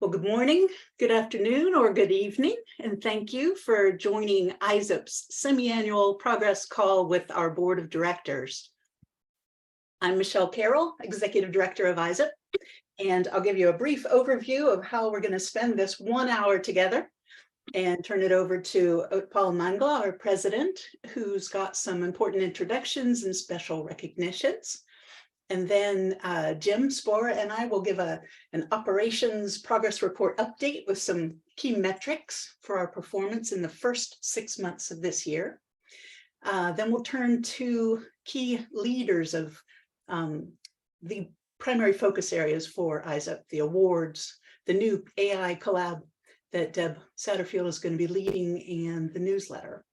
Well, good morning, good afternoon, or good evening, and thank you for joining ISSIP's semi-annual progress call with our board of directors. I'm Michelle Carroll, Executive Director of ISSIP, and I'll give you a brief overview of how we're going to spend this 1 hour together and turn it over to Utpal Mangla, our president, who's got some important introductions and special recognitions. And then Jim Spohr and I will give an operations progress report update with some key metrics for our performance in the first 6 months of this year. Then we'll turn to key leaders of the primary focus areas for ISSIP, the awards, the new AI collab that Deb Satterfield is going to be leading, and the newsletter.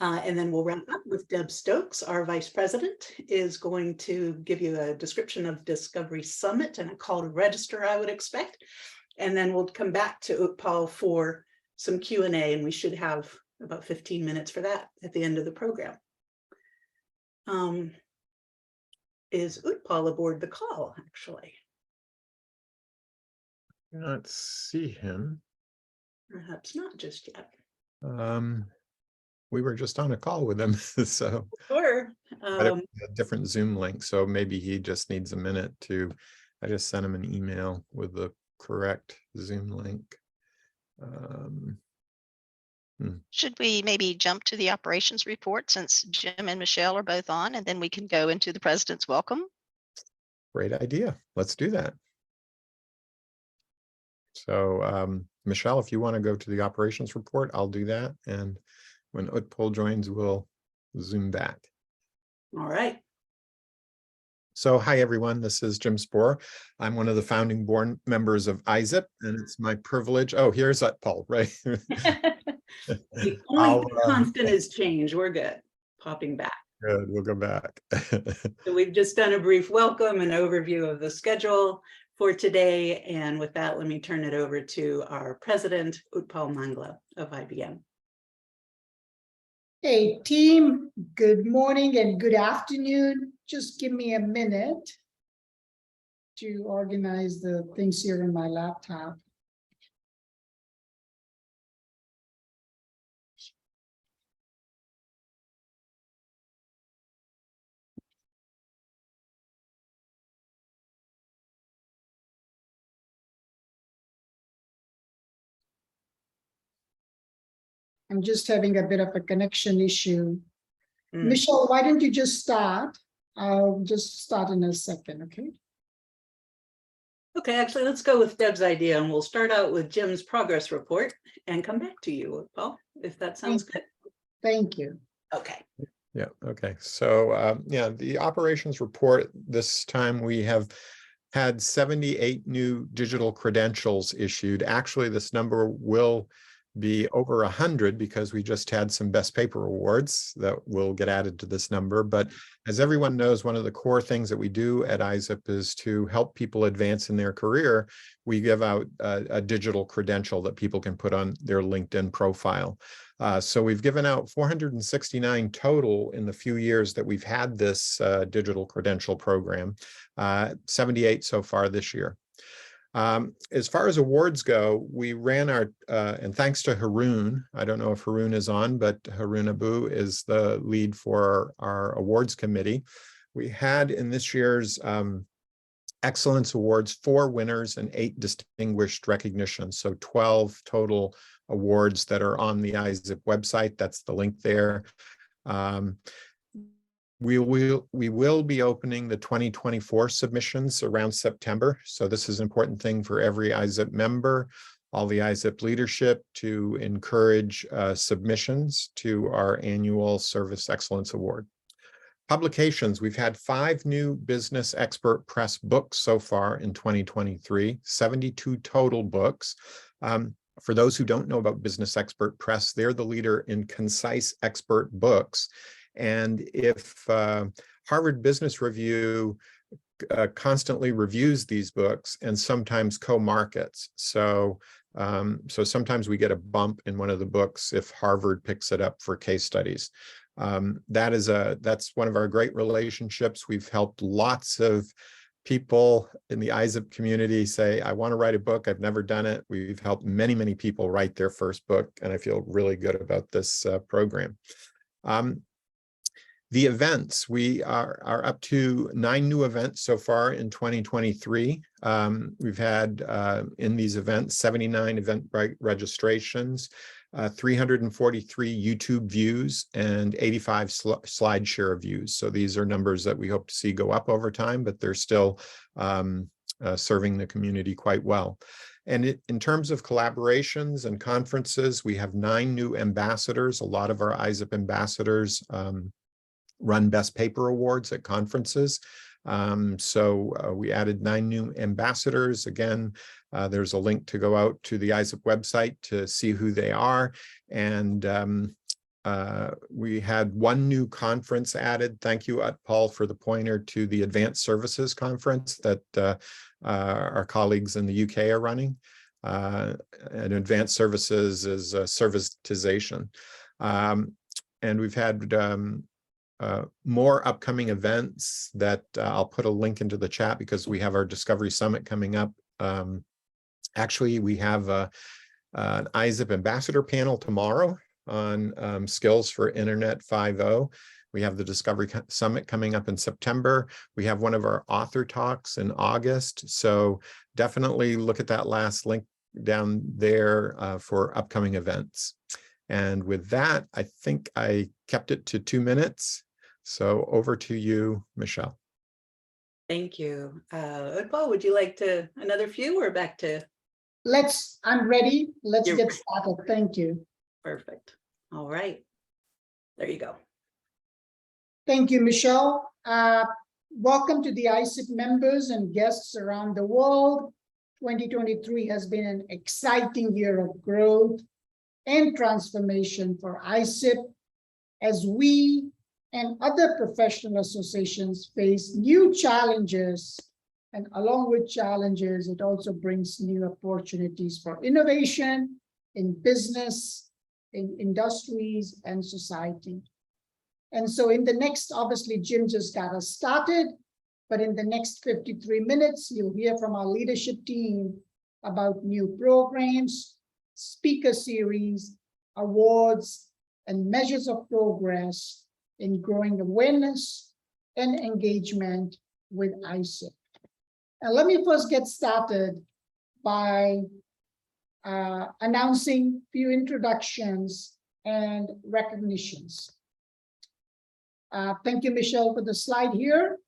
And then we'll wrap up with Deb Stokes, our vice president, is going to give you a description of Discovery Summit and a call to register, I would expect. And then we'll come back to Utpal for some Q&A, and we should have about 15 minutes for that at the end of the program. Is Utpal aboard the call, actually? I cannot see him. Perhaps not just yet. We were just on a call with him, so Sure. a different Zoom link. So maybe he just needs a minute to. I just sent him an email with the correct Zoom link. Should we maybe jump to the operations report since Jim and Michelle are both on, and then we can go into the president's welcome? Great idea. Let's do that. So Michelle, if you want to go to the operations report, I'll do that. And when Utpal joins, we'll zoom back. All right. So hi, everyone. This is Jim Spohr. I'm one of the founding board members of ISSIP, and it's my privilege. Oh, here's Utpal, right? The only constant is change. We're good. Popping back. Good. We'll go back. So we've just done a brief welcome and overview of the schedule for today. And with that, let me turn it over to our president, Utpal Mangla of IBM. Hey team, good morning and good afternoon. Just give me a minute to organize the things here in my laptop. I'm just having a bit of a connection issue. Michelle, why don't you just start? I'll just start in a second, okay? Okay, actually, let's go with Deb's idea, and we'll start out with Jim's progress report and come back to you, Paul, if that sounds good. Thank you. Okay. Yeah, okay. So yeah, the operations report, this time we have had 78 new digital credentials issued. Actually, this number will be over 100 because we just had some best paper awards that will get added to this number. But as everyone knows, one of the core things that we do at ISSIP is to help people advance in their career. We give out a digital credential that people can put on their LinkedIn profile. So we've given out 469 total in the few years that we've had this digital credential program, 78 so far this year. As far as awards go, we ran our, and thanks to Haroon, I don't know if Haroon is on, but Haroon Abu is the lead for our awards committee. We had in this year's Excellence Awards 4 winners and 8 distinguished recognitions. So 12 total awards that are on the ISSIP website. That's the link there. We will be opening the 2024 submissions around September. So this is an important thing for every ISSIP member, all the ISSIP leadership, to encourage submissions to our annual Service Excellence Award. Publications, we've had 5 new Business Expert Press books so far in 2023, 72 total books. For those who don't know about Business Expert Press, they're the leader in concise expert books. And if Harvard Business Review constantly reviews these books and sometimes co-markets. So sometimes we get a bump in one of the books if Harvard picks it up for case studies. That's one of our great relationships. We've helped lots of people in the ISSIP community say, I want to write a book. I've never done it. We've helped many, many people write their first book, and I feel really good about this program. The events, we are up to 9 new events so far in 2023. We've had in these events 79 event registrations, 343 YouTube views, and 85 slide share views. So these are numbers that we hope to see go up over time, but they're still serving the community quite well. And in terms of collaborations and conferences, we have 9 new ambassadors. A lot of our ISSIP ambassadors run best paper awards at conferences. So we added 9 new ambassadors. Again, there's a link to go out to the ISSIP website to see who they are. And we had 1 new conference added. Thank you, Paul, for the pointer to the Advanced Services Conference that our colleagues in the UK are running. And Advanced Services is servitization. And we've had more upcoming events that I'll put a link into the chat because we have our Discovery Summit coming up. Actually, we have an ISSIP Ambassador panel tomorrow on skills for Internet 5.0. We have the Discovery Summit coming up in September. We have one of our author talks in August. So definitely look at that last link down there for upcoming events. And with that, I think I kept it to 2 minutes. So over to you, Michelle. Thank you. Utpal, would you like to another few or back to? I'm ready. Let's get started. Thank you. Perfect. All right. There you go. Thank you, Michelle. Welcome to the ISSIP members and guests around the world. 2023 has been an exciting year of growth and transformation for ISSIP as we and other professional associations face new challenges. And along with challenges, it also brings new opportunities for innovation in business, in industries, and society. And so in the next, obviously, Jim just got us started, but in the next 53 minutes, you'll hear from our leadership team about new programs, speaker series, awards, and measures of progress in growing awareness and engagement with ISSIP. And let me first get started by announcing a few introductions and recognitions. Thank you, Michelle, for the slide here.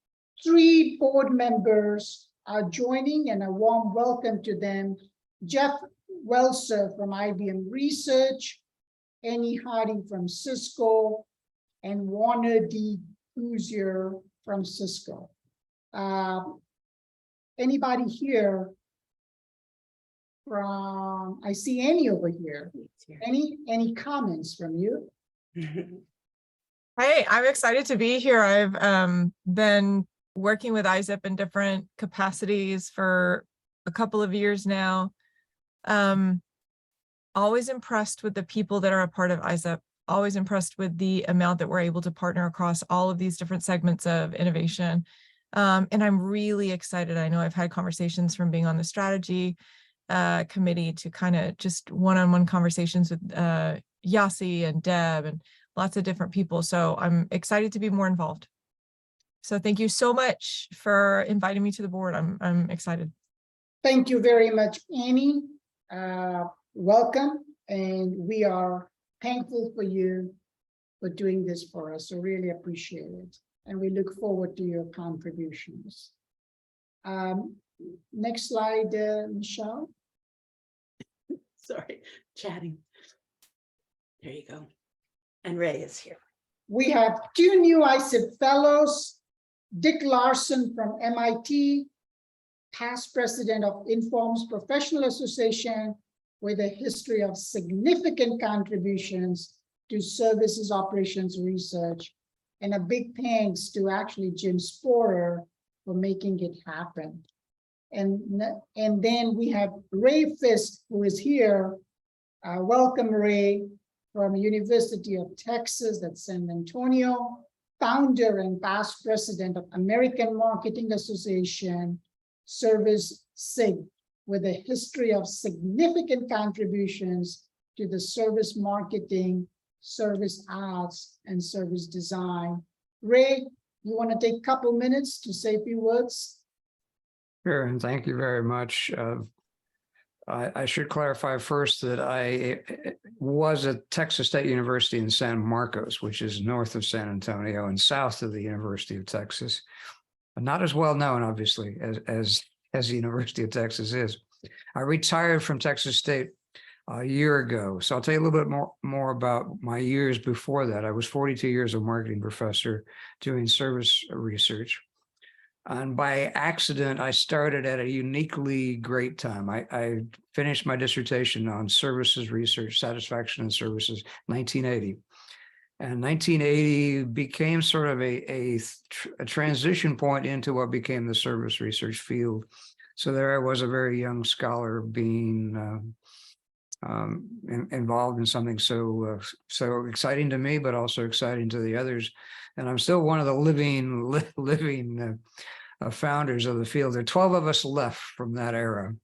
3 board members are joining, and a warm welcome to them. Jeff Welser from IBM Research, Annie Harding from Cisco, and Warner D. Hoosier from Cisco. Anybody here from, I see Annie over here. Any comments from you? Hey, I'm excited to be here. I've been working with ISSIP in different capacities for a couple of years now. Always impressed with the people that are a part of ISSIP, always impressed with the amount that we're able to partner across all of these different segments of innovation. And I'm really excited. I know I've had conversations from being on the strategy committee to kind of just one-on-one conversations with Yasi and Deb and lots of different people. So I'm excited to be more involved. So thank you so much for inviting me to the board. I'm excited. Thank you very much, Annie. Welcome. And we are thankful for you for doing this for us. So really appreciate it. And we look forward to your contributions. Next slide, Michelle. Sorry, chatting. There you go. And Ray is here. We have 2 new ISSIP fellows, Dick Larson from MIT, past president of Informs Professional Association, with a history of significant contributions to services operations research. And a big thanks to actually Jim Sporer for making it happen. And then we have Ray Fisk, who is here. Welcome, Ray, from University of Texas, that's San Antonio. founder and past president of American Marketing Association, Service SIG, with a history of significant contributions to the service marketing, service arts, and service design. Ray, you want to take a couple minutes to say a few words? Sure, and thank you very much. I should clarify first that I was at Texas State University in San Marcos, which is north of San Antonio and south of the University of Texas. Not as well known, obviously, as the University of Texas is. I retired from Texas State a year ago, so I'll tell you a little bit more about my years before that. I was 42 years a marketing professor doing service research. And by accident, I started at a uniquely great time. I finished my dissertation on services research, satisfaction and services, 1980. And 1980 became sort of a transition point into what became the service research field. So there I was, a very young scholar being involved in something so exciting to me, but also exciting to the others. And I'm still one of the living founders of the field. There are 12 of us left from that era.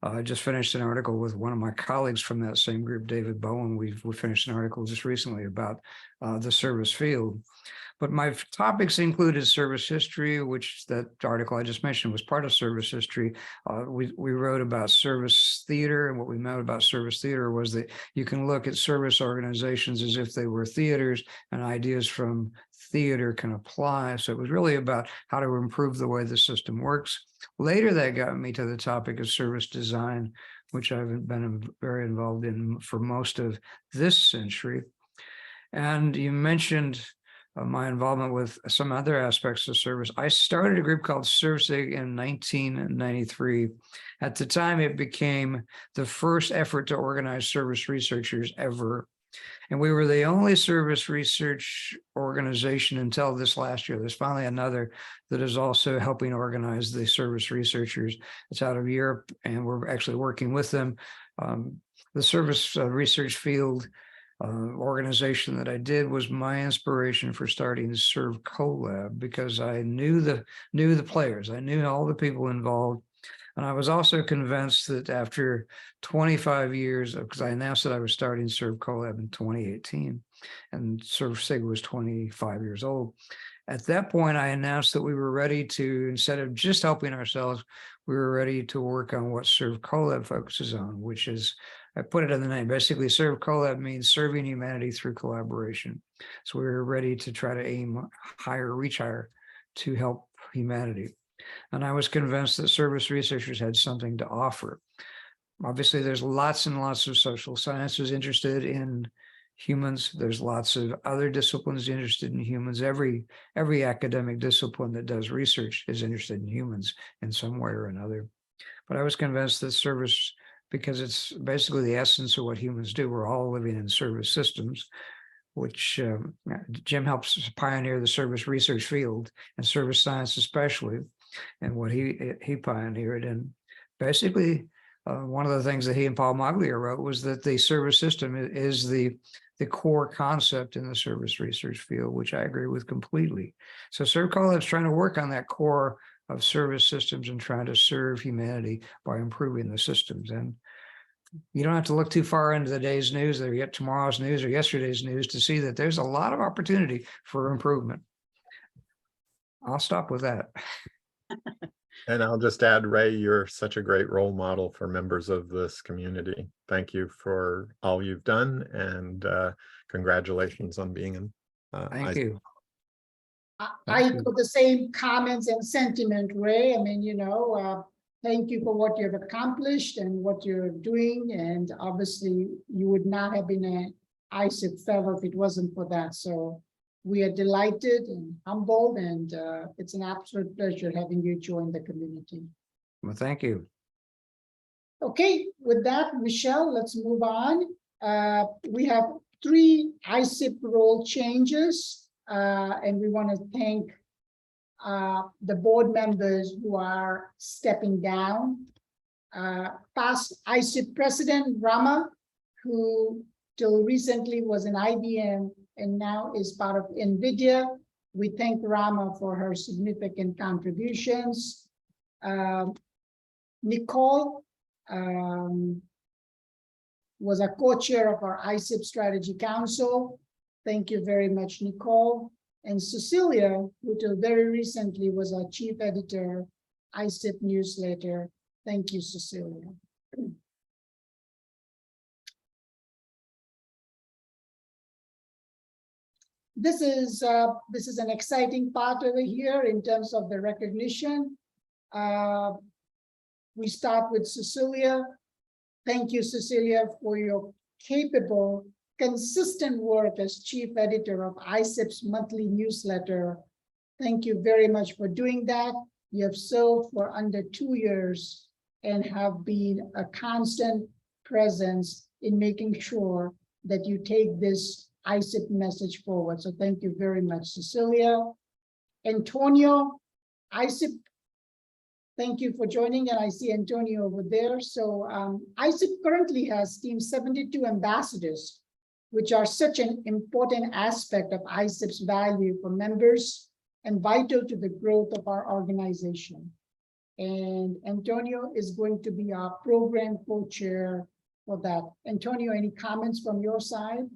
I just finished an article with one of my colleagues from that same group, David Bowen. We finished an article just recently about the service field. But my topics included service history, which that article I just mentioned was part of service history. We wrote about service theater, and what we meant about service theater was that you can look at service organizations as if they were theaters, and ideas from theater can apply. So it was really about how to improve the way the system works. Later, that got me to the topic of service design, which I've been very involved in for most of this century. And you mentioned my involvement with some other aspects of service. I started a group called ServSig in 1993. At the time, it became the first effort to organize service researchers ever. And we were the only service research organization until this last year. There's finally another that is also helping organize the service researchers. It's out of Europe, and we're actually working with them. The service research field organization that I did was my inspiration for starting the Serve CoLab, because I knew the players, I knew all the people involved, and I was also convinced that after 25 years, because I announced that I was starting Serve CoLab in 2018, and ServSig was 25 years old. At that point, I announced that we were ready to, instead of just helping ourselves, we were ready to work on what Serve CoLab focuses on, which is, I put it in the name, basically Serve CoLab means serving humanity through collaboration. So we were ready to try to aim higher, reach higher to help humanity. And I was convinced that service researchers had something to offer. Obviously, there's lots and lots of social sciences interested in humans. There's lots of other disciplines interested in humans. Every academic discipline that does research is interested in humans in some way or another. But I was convinced that service, because it's basically the essence of what humans do. We're all living in service systems, which Jim helps pioneer the service research field and service science especially, and what he pioneered. And basically, one of the things that he and Paul Maglia wrote was that the service system is the core concept in the service research field, which I agree with completely. So Serve CoLab is trying to work on that core of service systems and trying to serve humanity by improving the systems. And you don't have to look too far into the day's news or yet tomorrow's news or yesterday's news to see that there's a lot of opportunity for improvement. I'll stop with that. And I'll just add, Ray, you're such a great role model for members of this community. Thank you for all you've done, and congratulations on being in. Thank you. I echo the same comments and sentiment, Ray. I mean, thank you for what you've accomplished and what you're doing. And obviously, you would not have been an ISSIP fellow if it wasn't for that. So we are delighted and humbled, and it's an absolute pleasure having you join the community. Well, thank you. Okay, with that, Michelle, let's move on. We have 3 ISSIP role changes, and we want to thank the board members who are stepping down. Past ISSIP President Rama, who till recently was in IBM and now is part of NVIDIA, We thank Rama for her significant contributions. Nicole was a co-chair of our ISSIP Strategy Council. Thank you very much, Nicole. And Cecilia, who till very recently was our chief editor, ISSIP newsletter. Thank you, Cecilia. This is an exciting part over here in terms of the recognition. We start with Cecilia. Thank you, Cecilia, for your capable, consistent work as chief editor of ISSIP's monthly newsletter. Thank you very much for doing that. You have served for under 2 years and have been a constant presence in making sure that you take this ISSIP message forward. So thank you very much, Cecilia. Antonio, ISSIP, thank you for joining, and I see Antonio over there. So ISSIP currently has Team 72 ambassadors, which are such an important aspect of ISSIP's value for members and vital to the growth of our organization. And Antonio is going to be our program co-chair for that. Antonio, any comments from your side?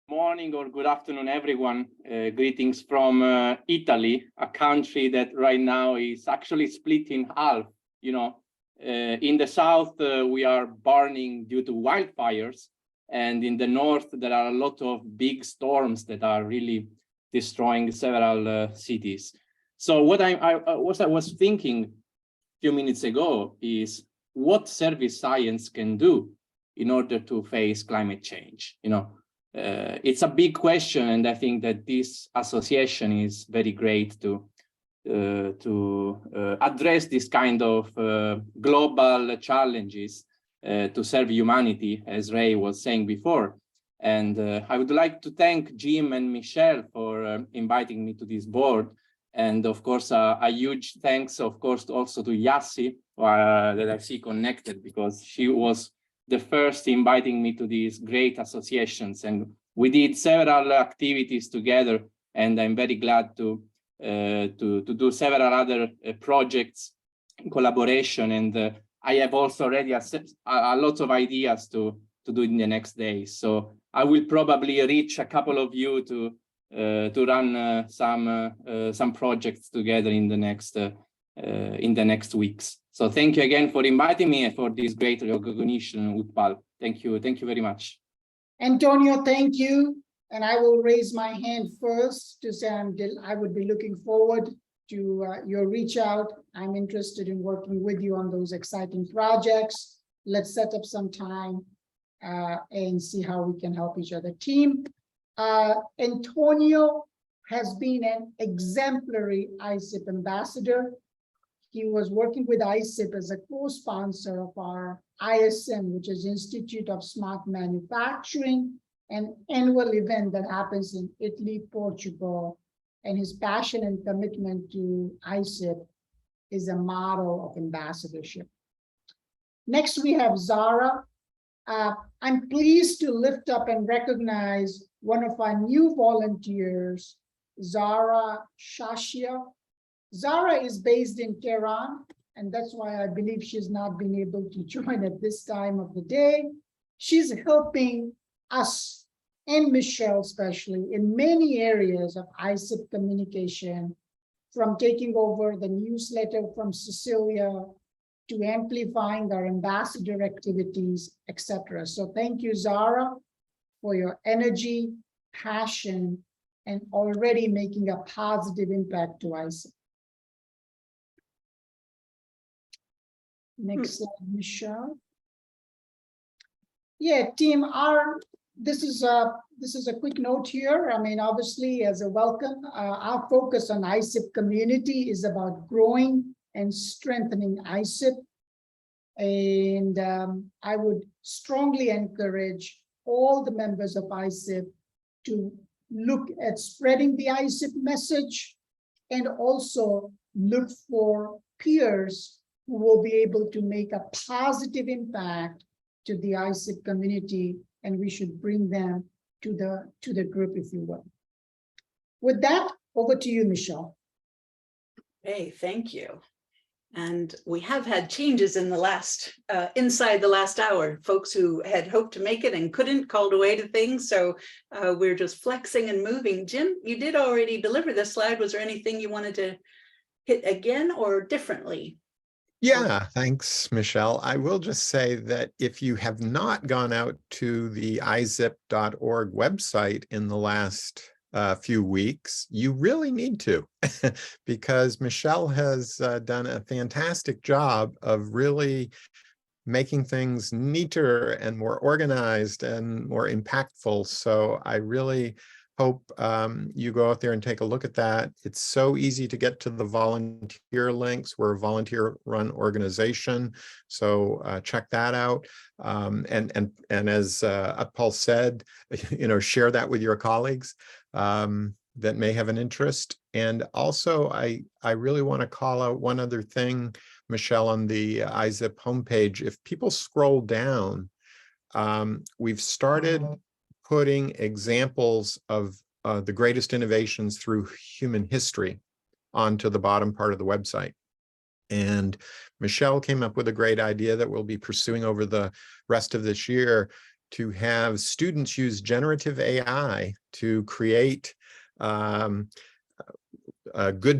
Morning or good afternoon, everyone. Greetings from Italy, a country that right now is actually split in half. You know, in the south, we are burning due to wildfires. And in the north, there are a lot of big storms that are really destroying several cities. So what I was thinking a few minutes ago is what service science can do in order to face climate change. You know, it's a big question, and I think that this association is very great to address this kind of global challenges to serve humanity, as Ray was saying before. And I would like to thank Jim and Michelle for inviting me to this board. And of course, a huge thanks, of course, also to Yassi, that I see connected, because she was the first inviting me to these great associations. And we did several activities together, and I'm very glad to do several other projects in collaboration. And I have also already a lot of ideas to do in the next days. So I will probably reach a couple of you to run some projects together in the next weeks. So thank you again for inviting me and for this great recognition, Utpal. Thank you very much. Antonio, thank you. And I will raise my hand first to say I would be looking forward to your reach out. I'm interested in working with you on those exciting projects. Let's set up some time and see how we can help each other. Team, Antonio has been an exemplary ISSIP ambassador. He was working with ISSIP as a co-sponsor of our ISM, which is Institute of Smart Manufacturing, an annual event that happens in Italy, Portugal. And his passion and commitment to ISSIP is a model of ambassadorship. Next, we have Zara. I'm pleased to lift up and recognize one of our new volunteers, Zara Shashia. Zara is based in Tehran, and that's why I believe she's not been able to join at this time of the day. She's helping us, and Michelle especially, in many areas of ISSIP communication, from taking over the newsletter from Cecilia to amplifying our ambassador activities, etc. So thank you, Zara, for your energy, passion, and already making a positive impact to ISSIP. Next slide, Michelle. Yeah, team, this is a quick note here. I mean, obviously, as a welcome, our focus on ISSIP community is about growing and strengthening ISSIP. And I would strongly encourage all the members of ISSIP to look at spreading the ISSIP message, and also look for peers who will be able to make a positive impact to the ISSIP community, and we should bring them to the group, if you will. With that, over to you, Michelle. Hey, thank you. And we have had changes in the last, inside the last hour. Folks who had hoped to make it and couldn't called away to things. So we're just flexing and moving. Jim, you did already deliver this slide. Was there anything you wanted to hit again or differently? Yeah, thanks, Michelle. I will just say that if you have not gone out to the ISSIP.org website in the last few weeks, you really need to, because Michelle has done a fantastic job of really making things neater and more organized and more impactful. So I really hope you go out there and take a look at that. It's so easy to get to the volunteer links. We're a volunteer-run organization, so check that out. And as Utpal said, share that with your colleagues that may have an interest. And also, I really want to call out one other thing, Michelle, on the ISSIP homepage. If people scroll down, we've started putting examples of the greatest innovations through human history onto the bottom part of the website. And Michelle came up with a great idea that we'll be pursuing over the rest of this year, to have students use generative AI to create good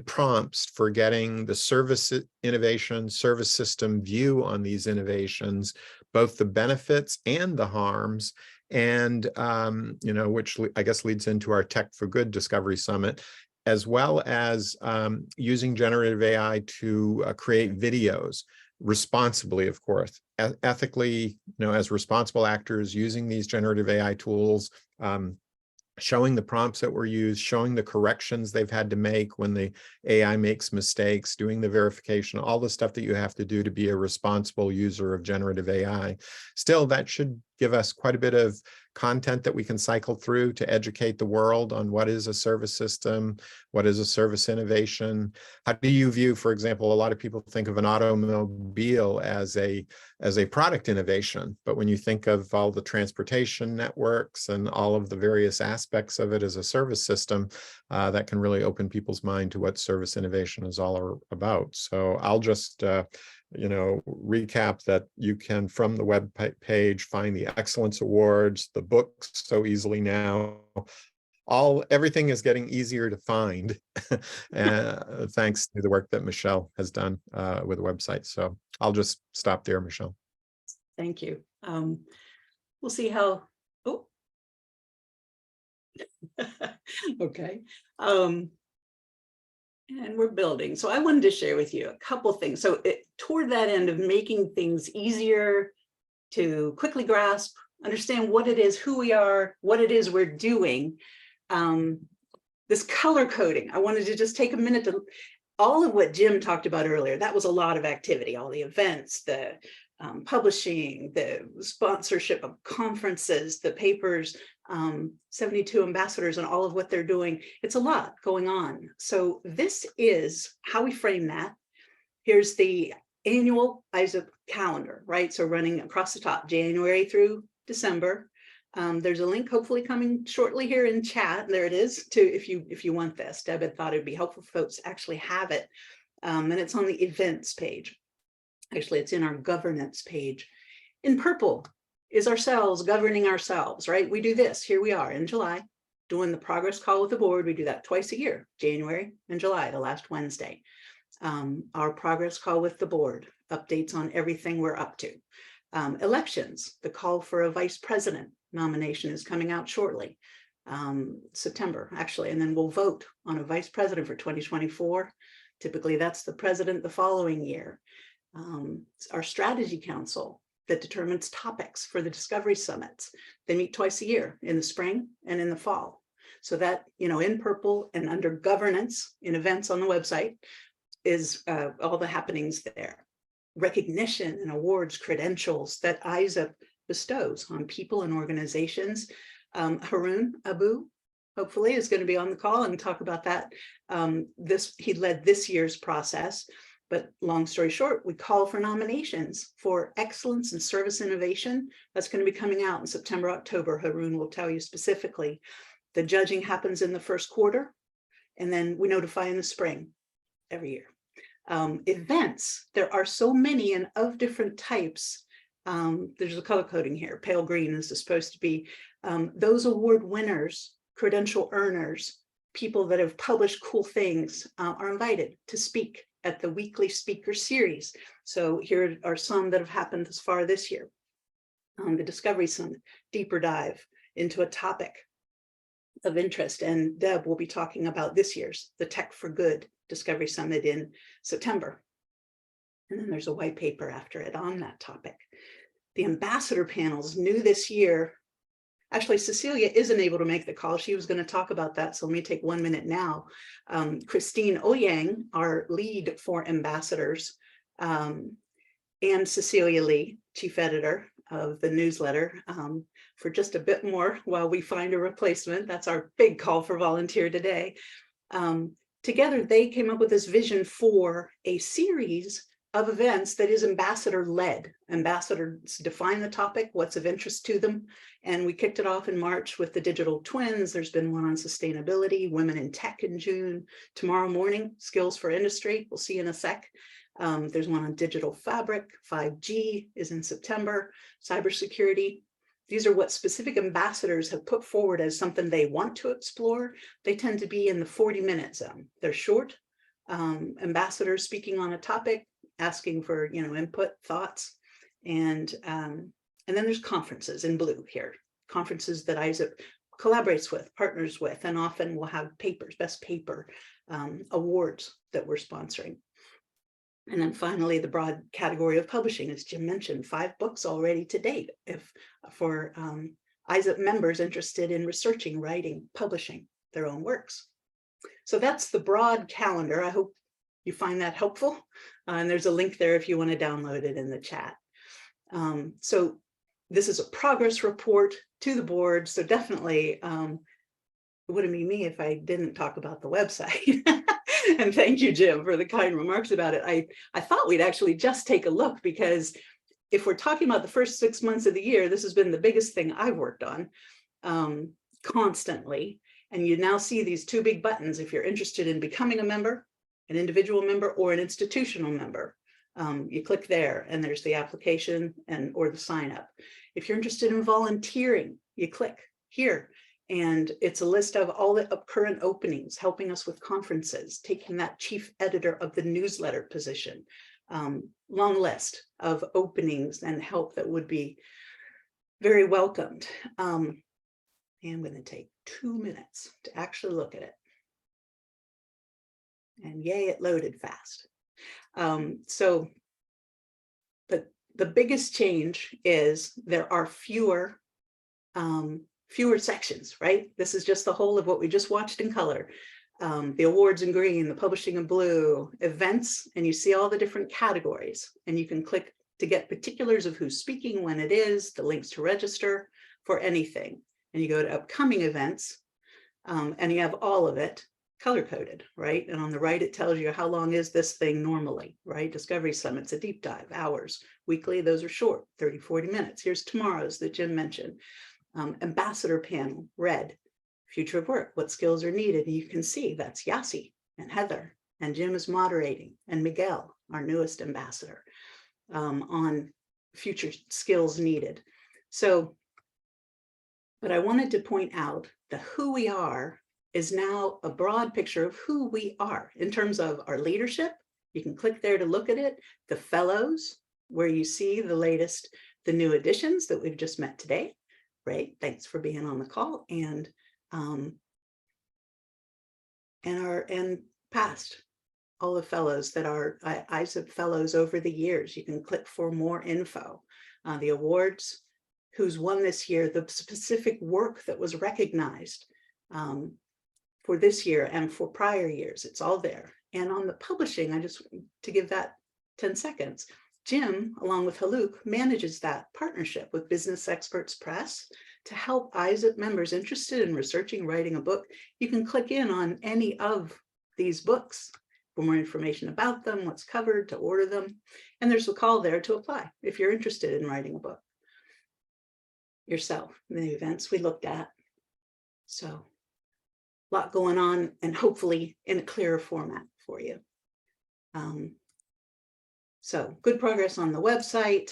prompts for getting the service innovation, service system view on these innovations, both the benefits and the harms, and which I guess leads into our Tech for Good Discovery Summit, as well as using generative AI to create videos responsibly, of course, ethically, as responsible actors using these generative AI tools, showing the prompts that were used, showing the corrections they've had to make when the AI makes mistakes, doing the verification, all the stuff that you have to do to be a responsible user of generative AI. Still, that should give us quite a bit of content that we can cycle through to educate the world on what is a service system, what is a service innovation. How do you view, for example, a lot of people think of an automobile as a product innovation, but when you think of all the transportation networks and all of the various aspects of it as a service system, that can really open people's mind to what service innovation is all about. So I'll just recap that you can, from the web page, find the Excellence Awards, the books so easily now. Everything is getting easier to find, thanks to the work that Michelle has done with the website. So I'll just stop there, Michelle. Thank you. We'll see how. Oh, okay. And we're building. So I wanted to share with you a couple things. So toward that end of making things easier to quickly grasp, understand what it is, who we are, what it is we're doing. This color coding, I wanted to just take a minute to, all of what Jim talked about earlier, that was a lot of activity, all the events, the publishing, the sponsorship of conferences, the papers, 72 ambassadors and all of what they're doing. It's a lot going on. So this is how we frame that. Here's the annual ISSIP calendar, right? So running across the top, January through December. There's a link hopefully coming shortly here in chat. There it is, to if you want this. Deb had thought it'd be helpful for folks to actually have it. And it's on the events page. Actually, it's in our governance page. In purple is ourselves governing ourselves, right? We do this. Here we are in July doing the progress call with the board. We do that twice a year, January and July, the last Wednesday. Our progress call with the board, updates on everything we're up to. Elections, the call for a vice president nomination is coming out shortly, September, actually, and then we'll vote on a vice president for 2024. Typically, that's the president the following year. Our strategy council that determines topics for the discovery summits. They meet twice a year, in the spring and in the fall. So that, in purple and under governance in events on the website is all the happenings there. Recognition and awards, credentials that ISSIP bestows on people and organizations. Haroon Abu, hopefully, is going to be on the call and talk about that. He led this year's process. But long story short, we call for nominations for excellence in service innovation. That's going to be coming out in September, October. Haroon will tell you specifically. The judging happens in the first quarter, and then we notify in the spring every year. Events, there are so many and of different types. There's a color coding here. Pale green is supposed to be those award winners, credential earners, people that have published cool things are invited to speak at the weekly speaker series. So here are some that have happened thus far this year. The Discovery Summit, deeper dive into a topic of interest. And Deb will be talking about this year's, the Tech for Good Discovery Summit in September. And then there's a white paper after it on that topic. The ambassador panels, new this year. Actually, Cecilia isn't able to make the call. She was going to talk about that, so let me take 1 minute now. Christine Oyang, our lead for ambassadors, and Cecilia Lee, chief editor of the newsletter, for just a bit more while we find a replacement. That's our big call for volunteer today. Together, they came up with this vision for a series of events that is ambassador-led. Ambassadors define the topic, what's of interest to them. And we kicked it off in March with the digital twins. There's been one on sustainability, women in tech in June. Tomorrow morning, skills for industry. We'll see in a sec. There's one on digital fabric. 5G is in September. Cybersecurity. These are what specific ambassadors have put forward as something they want to explore. They tend to be in the 40-minute zone. They're short. Ambassadors speaking on a topic, asking for input, thoughts, and then there's conferences in blue here, conferences that ISSIP collaborates with, partners with, and often will have papers, best paper awards that we're sponsoring. And then finally, the broad category of publishing, as Jim mentioned, 5 books already to date for ISSIP members interested in researching, writing, publishing their own works. So that's the broad calendar. I hope you find that helpful. And there's a link there if you want to download it in the chat. So this is a progress report to the board. So definitely it wouldn't be me if I didn't talk about the website. And thank you, Jim, for the kind remarks about it. I thought we'd actually just take a look, because if we're talking about the first 6 months of the year, this has been the biggest thing I've worked on constantly. And you now see these 2 big buttons if you're interested in becoming a member, an individual member or an institutional member. You click there and there's the application or the sign up. If you're interested in volunteering, you click here and it's a list of all the current openings, helping us with conferences, taking that chief editor of the newsletter position. Long list of openings and help that would be very welcomed. And I'm going to take 2 minutes to actually look at it. And yay, it loaded fast. So the biggest change is there are fewer sections, right? This is just the whole of what we just watched in color. The awards in green, the publishing in blue, events, and you see all the different categories. And you can click to get particulars of who's speaking, when it is, the links to register for anything. And you go to upcoming events, and you have all of it color coded, right? And on the right, it tells you how long is this thing normally, right? Discovery Summit's a deep dive, hours. Weekly, those are short, 30, 40 minutes. Here's tomorrow's that Jim mentioned. Ambassador panel, red, future of work, what skills are needed. And you can see that's Yasi and Heather, and Jim is moderating, and Miguel, our newest ambassador, on future skills needed. So, but I wanted to point out that who we are is now a broad picture of who we are in terms of our leadership. You can click there to look at it. The fellows, where you see the latest, the new additions that we've just met today. Right, thanks for being on the call, and past all the fellows that are ISSIP fellows over the years. You can click for more info. The awards, who's won this year, the specific work that was recognized for this year and for prior years, it's all there. And on the publishing, I just, to give that 10 seconds, Jim, along with Haluk, manages that partnership with Business Experts Press to help ISSIP members interested in researching, writing a book. You can click in on any of these books for more information about them, what's covered, to order them. And there's a call there to apply if you're interested in writing a book yourself, the events we looked at. So a lot going on, and hopefully in a clearer format for you. So good progress on the website,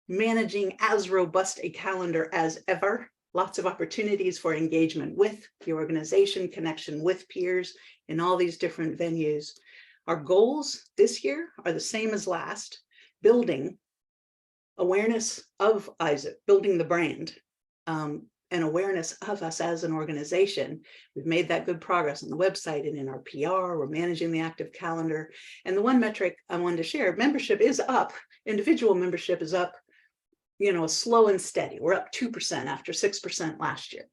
managing as robust a calendar as ever. Lots of opportunities for engagement with the organization, connection with peers in all these different venues. Our goals this year are the same as last: building awareness of ISSIP, building the brand, and awareness of us as an organization. We've made that good progress on the website and in our PR. We're managing the active calendar. And the one metric I wanted to share, membership is up. Individual membership is up, slow and steady. We're up 2% after 6% last year.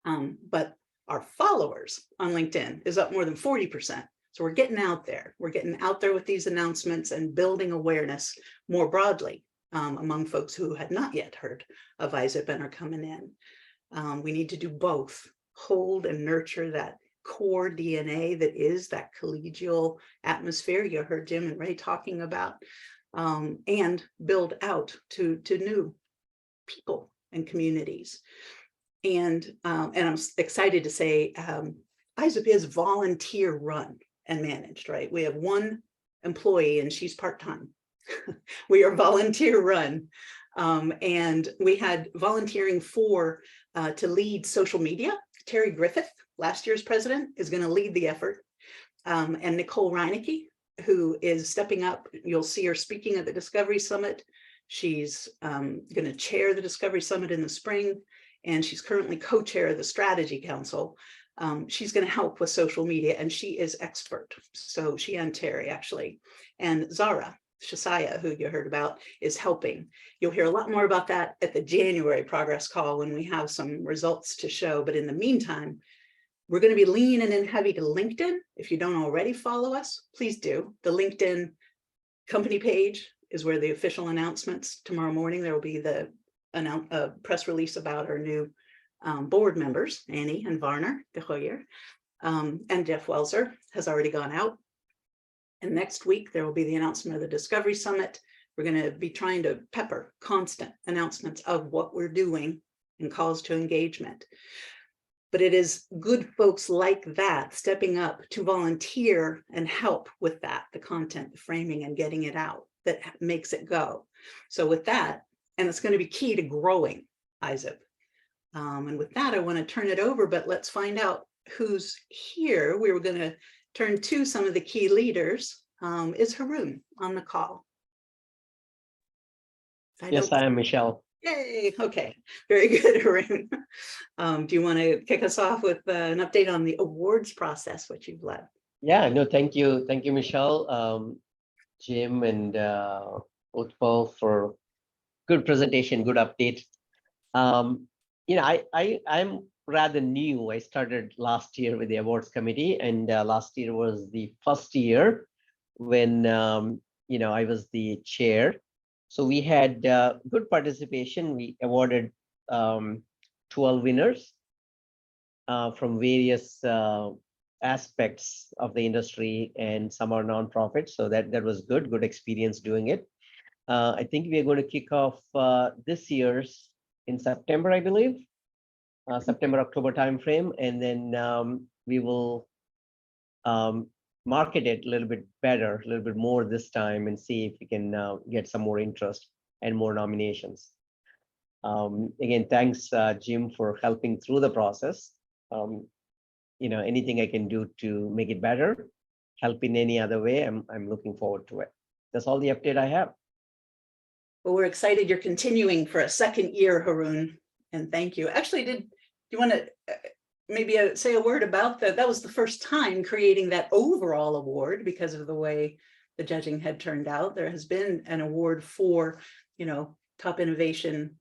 But our followers on LinkedIn is up more than 40%. So we're getting out there. We're getting out there with these announcements and building awareness more broadly among folks who had not yet heard of ISSIP and are coming in. We need to do both: hold and nurture that core DNA that is that collegial atmosphere you heard Jim and Ray talking about, and build out to new people and communities. And I'm excited to say ISSIP is volunteer run and managed, right? We have one employee and she's part-time. We are volunteer run. And we had volunteering to lead social media. Terry Griffith, last year's president, is going to lead the effort. And Nicole Reinecke, who is stepping up. You'll see her speaking at the Discovery Summit. She's going to chair the Discovery Summit in the spring, and she's currently co-chair of the Strategy Council. She's going to help with social media, and she is expert. So she and Terry, actually. And Zara Shasaya, who you heard about, is helping. You'll hear a lot more about that at the January progress call when we have some results to show. But in the meantime, we're going to be leaning in heavy to LinkedIn. If you don't already follow us, please do. The LinkedIn company page is where the official announcements. Tomorrow morning, there will be the press release about our new board members, Annie and Varner de Hoyer, and Jeff Welser has already gone out. And next week, there will be the announcement of the Discovery Summit. We're going to be trying to pepper constant announcements of what we're doing and calls to engagement. But it is good folks like that stepping up to volunteer and help with that, the content, the framing, and getting it out, that makes it go. So with that, and it's going to be key to growing ISSIP. And with that, I want to turn it over, but let's find out who's here. We were going to turn to some of the key leaders. Is Haroon on the call? Yes, I am, Michelle. Yay, okay, very good, Haroon. Do you want to kick us off with an update on the awards process, what you've led? Yeah, no, thank you, Michelle, Jim, and Utpal for good presentation, good update. I'm rather new. I started last year with the awards committee, and last year was the first year when I was the chair. So we had good participation. We awarded 12 winners from various aspects of the industry, and some are nonprofits. So that was good experience doing it. I think we are going to kick off this year's in September, I believe, September-October timeframe, and then we will market it a little bit better, a little bit more this time, and see if we can get some more interest and more nominations. Again, thanks, Jim, for helping through the process. Anything I can do to make it better, help in any other way, I'm looking forward to it. That's all the update I have. Well, we're excited you're continuing for a second year, Haroon, and thank you. Actually, do you want to maybe say a word about that? That was the first time creating that overall award because of the way the judging had turned out. There has been an award for, top innovation.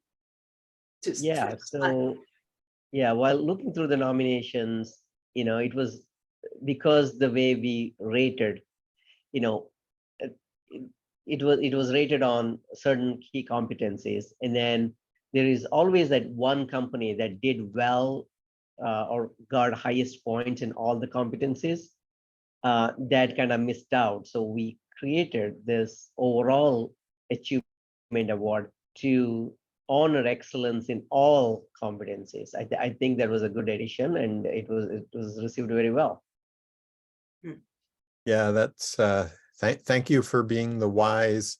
While looking through the nominations, it was because the way we rated, it was rated on certain key competencies, and then there is always that one company that did well or got highest points in all the competencies. that kind of missed out. So we created this overall achievement award to honor excellence in all competencies. I think that was a good addition, and it was received very well. Yeah, that's thank you for being the wise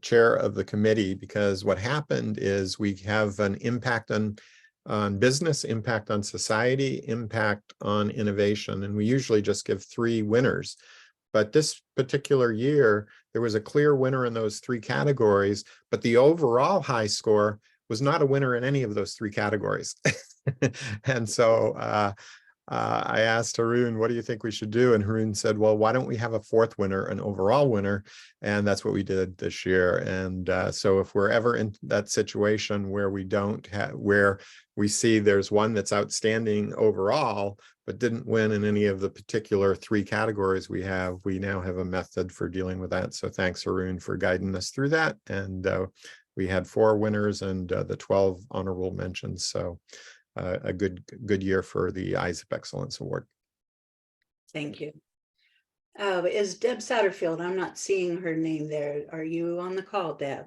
chair of the committee, because what happened is we have an impact on business, impact on society, impact on innovation, and we usually just give 3 winners. But this particular year, there was a clear winner in those 3 categories, but the overall high score was not a winner in any of those 3 categories. And so I asked Haroon, what do you think we should do? And Haroon said, well, why don't we have a 4th winner, an overall winner? And that's what we did this year. And so if we're ever in that situation where we don't have, where we see there's one that's outstanding overall, but didn't win in any of the particular 3 categories we now have a method for dealing with that. So thanks, Haroon, for guiding us through that. And we had 4 winners and the 12 honorable mentions. So a good year for the ISSIP Excellence Award. Thank you. Is Deb Satterfield? I'm not seeing her name there. Are you on the call, Deb?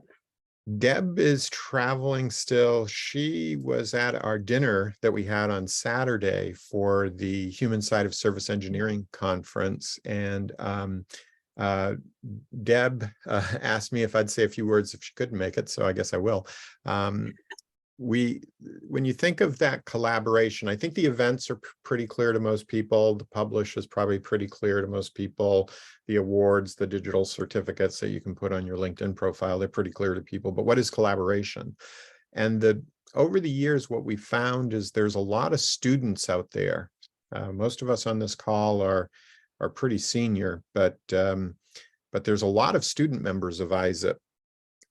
Deb is traveling still. She was at our dinner that we had on Saturday for the Human Side of Service Engineering Conference. And Deb asked me if I'd say a few words if she couldn't make it, so I guess I will. When you think of that collaboration, I think the events are pretty clear to most people. The publish is probably pretty clear to most people. The awards, the digital certificates that you can put on your LinkedIn profile, they're pretty clear to people. But what is collaboration? And over the years, what we found is there's a lot of students out there. Most of us on this call are pretty senior, but there's a lot of student members of ISSIP.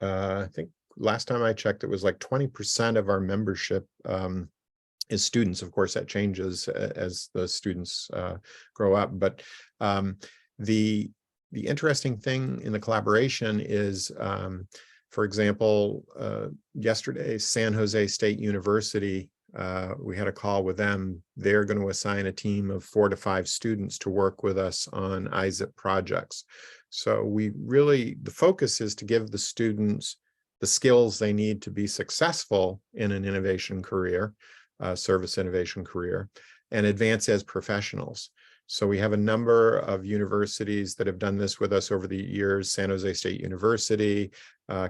I think last time I checked, it was like 20% of our membership is students. Of course, that changes as the students grow up. But the interesting thing in the collaboration is, for example, yesterday, San Jose State University, we had a call with them. They're going to assign a team of 4 to 5 students to work with us on ISSIP projects. So the focus is to give the students the skills they need to be successful in an innovation career, service innovation career, and advance as professionals. So we have a number of universities that have done this with us over the years: San Jose State University,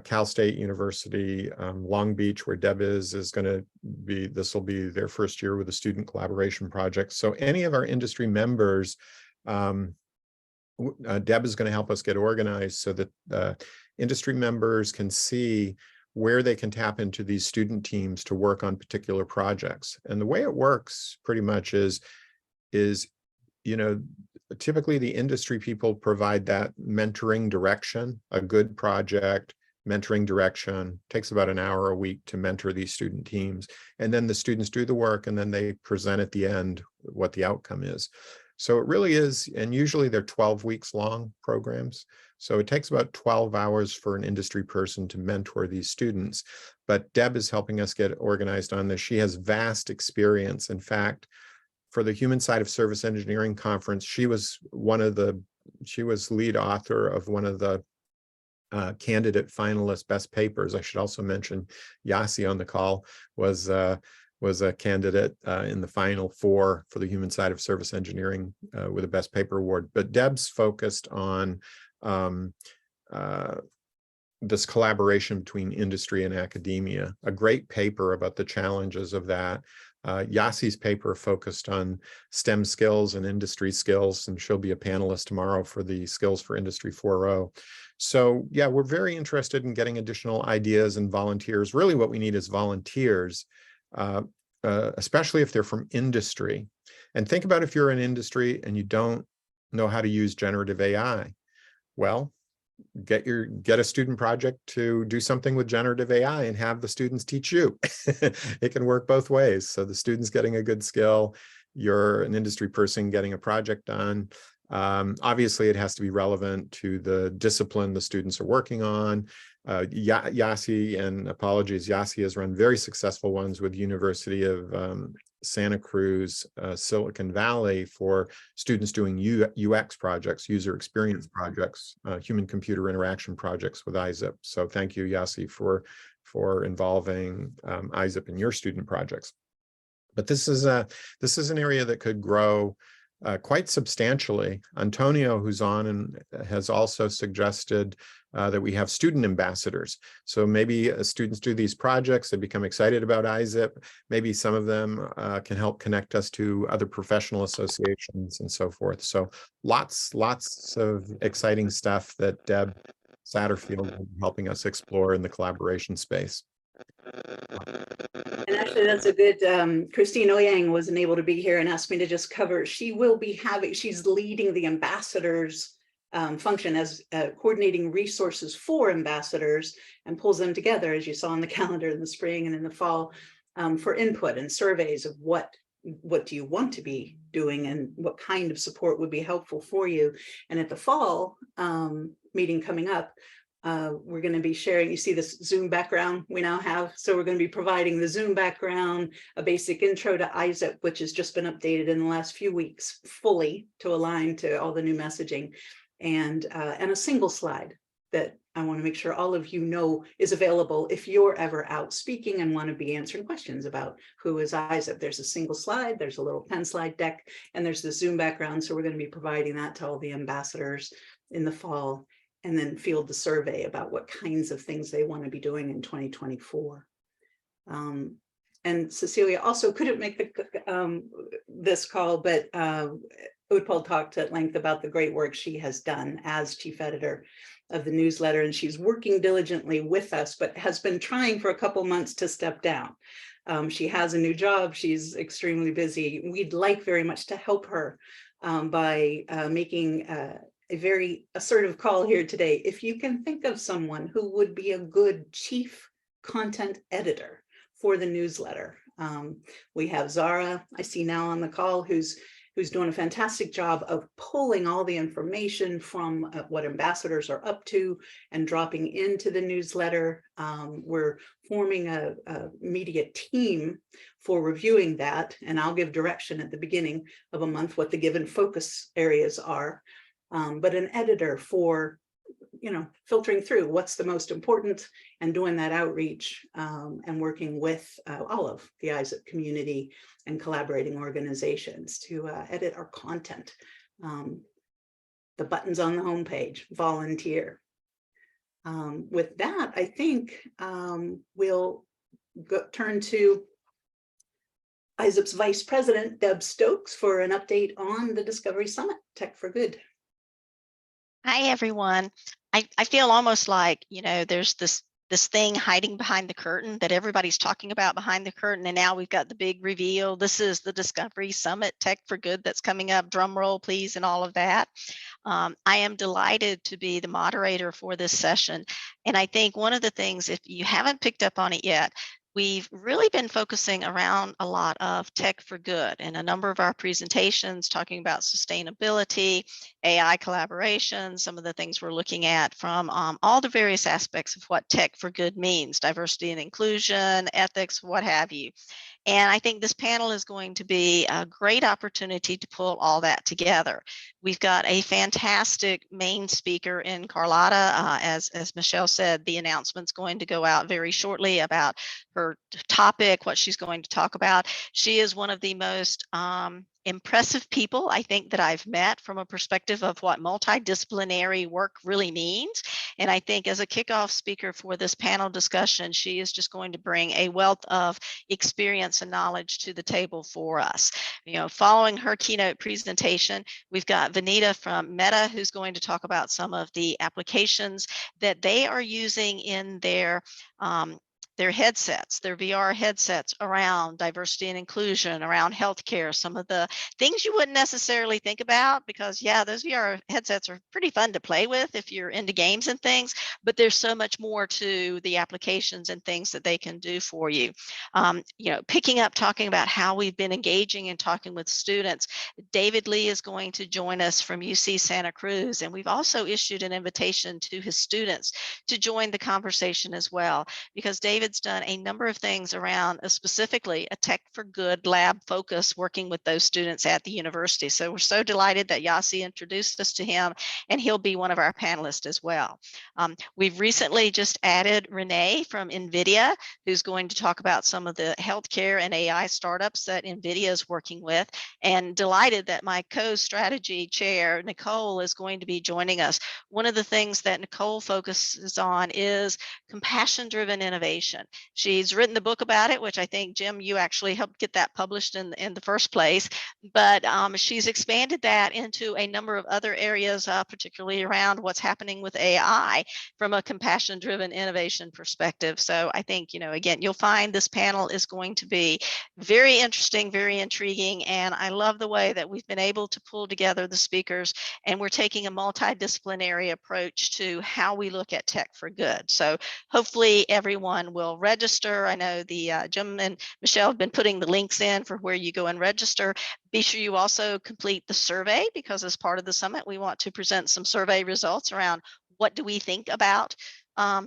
Cal State University, Long Beach, where Deb is going to be, this will be their first year with a student collaboration project. So any of our industry members, Deb is going to help us get organized so that industry members can see where they can tap into these student teams to work on particular projects. And the way it works pretty much is, typically the industry people provide that mentoring direction. A good project, mentoring direction, takes about an hour a week to mentor these student teams. And then the students do the work, and then they present at the end what the outcome is. So it really is, and usually they're 12 weeks long programs. So it takes about 12 hours for an industry person to mentor these students. But Deb is helping us get organized on this. She has vast experience. In fact, for the Human Side of Service Engineering Conference, she was lead author of one of the candidate finalist best papers. I should also mention Yasi on the call was a candidate in the final 4 for the Human Side of Service Engineering with a best paper award. But Deb's focused on this collaboration between industry and academia, a great paper about the challenges of that. Yasi's paper focused on STEM skills and industry skills, and she'll be a panelist tomorrow for the Skills for Industry 4.0. So yeah, we're very interested in getting additional ideas and volunteers. Really what we need is volunteers, especially if they're from industry. And think about if you're in industry and you don't know how to use generative AI. Well, get a student project to do something with generative AI and have the students teach you. It can work both ways. So the student's getting a good skill, you're an industry person getting a project done. Obviously, it has to be relevant to the discipline the students are working on. Yasi, and apologies, Yasi has run very successful ones with University of Santa Cruz, Silicon Valley for students doing UX projects, user experience projects, human-computer interaction projects with ISSIP. So thank you, Yasi, for involving ISSIP in your student projects. But this is an area that could grow quite substantially. Antonio, who's on, and has also suggested that we have student ambassadors. So maybe students do these projects, they become excited about ISSIP. Maybe some of them can help connect us to other professional associations and so forth. So lots of exciting stuff that Deb Satterfield will be helping us explore in the collaboration space. And actually, that's a good, Christine Oyang wasn't able to be here and asked me to just cover. She will be she's leading the ambassadors function as coordinating resources for ambassadors and pulls them together, as you saw on the calendar in the spring and in the fall, for input and surveys of what do you want to be doing and what kind of support would be helpful for you. And at the fall meeting coming up, we're going to be sharing, you see this Zoom background we now have. So we're going to be providing the Zoom background, a basic intro to ISSIP, which has just been updated in the last few weeks fully to align to all the new messaging, and a single slide that I want to make sure all of you know is available if you're ever out speaking and want to be answering questions about who is ISSIP. There's a single slide, there's a little pen slide deck, and there's the Zoom background. So we're going to be providing that to all the ambassadors in the fall, and then field the survey about what kinds of things they want to be doing in 2024. And Cecilia also couldn't make this call, but Utpal talked at length about the great work she has done as chief editor of the newsletter, and she's working diligently with us, but has been trying for a couple months to step down. She has a new job, she's extremely busy. We'd like very much to help her by making a very assertive call here today. If you can think of someone who would be a good chief content editor for the newsletter. We have Zara, I see now on the call, who's doing a fantastic job of pulling all the information from what ambassadors are up to and dropping into the newsletter. We're forming a media team for reviewing that, and I'll give direction at the beginning of a month what the given focus areas are. But an editor for, filtering through what's the most important and doing that outreach and working with all of the ISSIP community and collaborating organizations to edit our content. The buttons on the homepage, volunteer. With that, I think we'll turn to ISSIP's Vice President, Deb Stokes, for an update on the Discovery Summit, Tech for Good. Hi, everyone. I feel almost like, there's this thing hiding behind the curtain that everybody's talking about behind the curtain. And now we've got the big reveal. This is the Discovery Summit Tech for Good that's coming up. Drum roll, please, and all of that. I am delighted to be the moderator for this session. And I think one of the things, if you haven't picked up on it yet, we've really been focusing around a lot of tech for good and a number of our presentations talking about sustainability, AI collaboration, some of the things we're looking at from all the various aspects of what tech for good means, diversity and inclusion, ethics, what have you. And I think this panel is going to be a great opportunity to pull all that together. We've got a fantastic main speaker in Carlotta. As Michelle said, the announcement's going to go out very shortly about her topic, what she's going to talk about. She is one of the most impressive people I think that I've met from a perspective of what multidisciplinary work really means. And I think as a kickoff speaker for this panel discussion, she is just going to bring a wealth of experience and knowledge to the table for us. Following her keynote presentation, we've got Vanita from Meta, who's going to talk about some of the applications that they are using in their headsets, their VR headsets around diversity and inclusion, around healthcare, some of the things you wouldn't necessarily think about because, yeah, those VR headsets are pretty fun to play with if you're into games and things, but there's so much more to the applications and things that they can do for you. Picking up, talking about how we've been engaging and talking with students. David Lee is going to join us from UC Santa Cruz, and we've also issued an invitation to his students to join the conversation as well, because David David's done a number of things around specifically a Tech for Good lab focus, working with those students at the university. So we're so delighted that Yasi introduced us to him, and he'll be one of our panelists as well. We've recently just added Renee from NVIDIA, who's going to talk about some of the healthcare and AI startups that NVIDIA is working with, and delighted that my co-strategy chair, Nicole, is going to be joining us. One of the things that Nicole focuses on is compassion-driven innovation. She's written the book about it, which I think, Jim, you actually helped get that published in the first place, but she's expanded that into a number of other areas, particularly around what's happening with AI from a compassion-driven innovation perspective. So I think, again, you'll find this panel is going to be very interesting, very intriguing, and I love the way that we've been able to pull together the speakers, and we're taking a multidisciplinary approach to how we look at tech for good. So hopefully everyone will register. I know the Jim and Michelle have been putting the links in for where you go and register. Be sure you also complete the survey, because as part of the summit, we want to present some survey results around what do we think about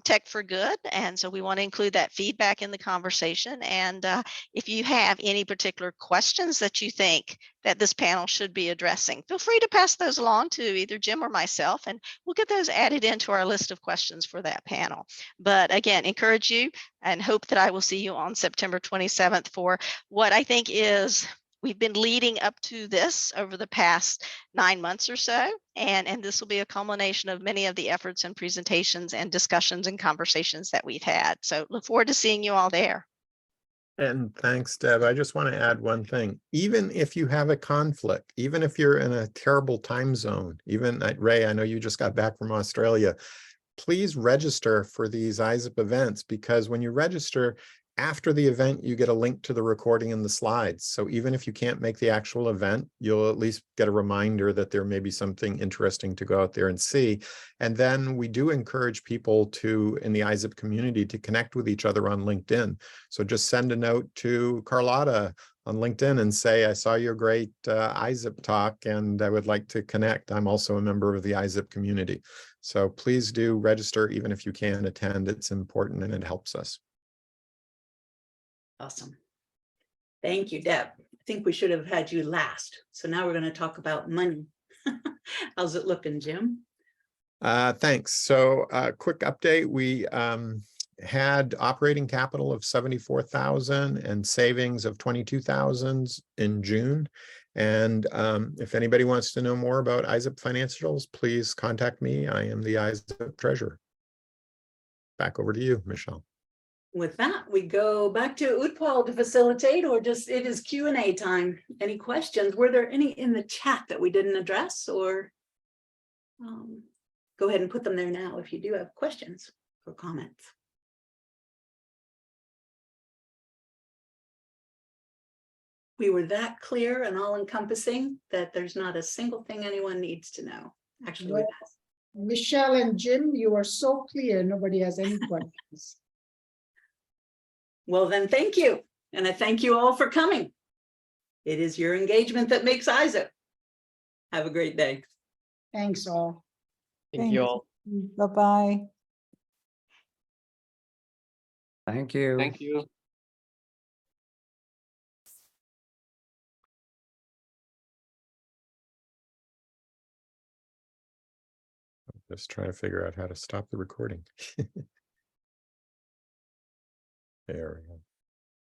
tech for good. And so we want to include that feedback in the conversation. And if you have any particular questions that you think that this panel should be addressing, feel free to pass those along to either Jim or myself, and we'll get those added into our list of questions for that panel. But again, encourage you and hope that I will see you on September 27th for what I think is, we've been leading up to this over the past 9 months or so, and this will be a culmination of many of the efforts and presentations and discussions and conversations that we've had. So look forward to seeing you all there. And thanks, Deb. I just want to add one thing. Even if you have a conflict, even if you're in a terrible time zone, even Ray, I know you just got back from Australia, please register for these ISSIP events, because when you register, after the event, you get a link to the recording and the slides. So even if you can't make the actual event, you'll at least get a reminder that there may be something interesting to go out there and see. And then we do encourage people to, in the ISSIP community, to connect with each other on LinkedIn. So just send a note to Carlotta on LinkedIn and say, I saw your great ISSIP talk and I would like to connect. I'm also a member of the ISSIP community. So please do register, even if you can't attend. It's important and it helps us. Awesome. Thank you, Deb. I think we should have had you last. So now we're going to talk about money. How's it looking, Jim? Thanks. So quick update. We had operating capital of 74,000 and savings of 22,000 in June. And if anybody wants to know more about ISSIP financials, please contact me. I am the ISSIP treasurer. Back over to you, Michelle. With that, we go back to Utpal to facilitate, or just it is Q&A time. Any questions? Were there any in the chat that we didn't address, or go ahead and put them there now if you do have questions or comments. We were that clear and all encompassing that there's not a single thing anyone needs to know. Actually, Well, Michelle and Jim, you are so clear. Nobody has any questions. Well, then, thank you. And I thank you all for coming. It is your engagement that makes ISSIP. Have a great day. Thanks all. Thank you all. Bye-bye. Thank you. Thank you. Just trying to figure out how to stop the recording. There we go.